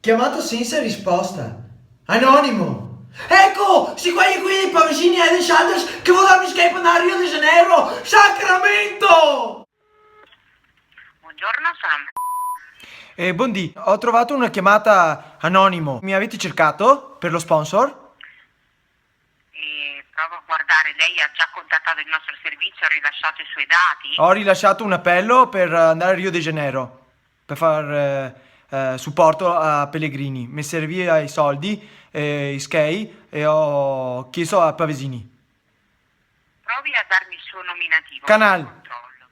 Chiamato senza risposta. Anonimo. Ecco, si quelli qui dei Pavesini e Head & Shoulders che vogliono escape a Rio de Janeiro, Sacramento! Buongiorno, sono... Buondì, ho trovato una chiamata anonimo. Mi avete cercato per lo sponsor? Provo a guardare, lei ha già contattato il nostro servizio, ha rilasciato i suoi dati? Ho rilasciato un appello per andare a Rio de Janeiro, per far supporto a pellegrini. Mi serviva i soldi, i skei, e ho chiesto a Pavesini. Provi a darmi il suo nominativo. Canal. Controllo.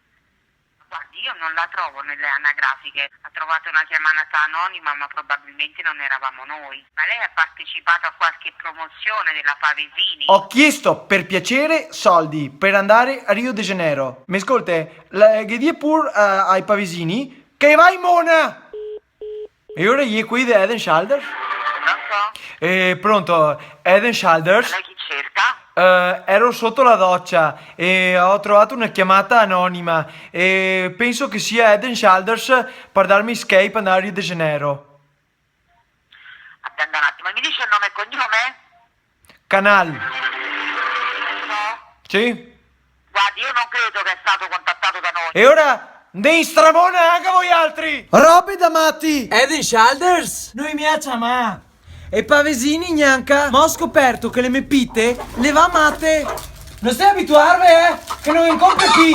Guardi, io non la trovo nelle anagrafiche. Ha trovato una chiamata anonima, ma probabilmente non eravamo noi. Ma lei ha partecipato a qualche promozione della Pavesini? Ho chiesto per piacere soldi per andare a Rio de Janeiro. Mi ascolte, che dia pur ai Pavesini che vai mona! E ora gli è qui di Head & Shoulders? Pronto? Pronto, Head & Shoulders? Lei chi cerca? Ero sotto la doccia e ho trovato una chiamata anonima e penso che sia Head & Shoulders per darmi escape andare a Rio de Janeiro. Attenda un attimo, mi dice il nome e cognome? Canal. No? Sì? Guardi, io non credo che è stato contattato da noi. E ora dei stramona anche voi altri! Robe da matti! Head & Shoulders? Noi mi chiama! E Pavesini gnanca! Ma ho scoperto che le mie pitte le va mate! Non stai abituarvi, Che non incontri qui!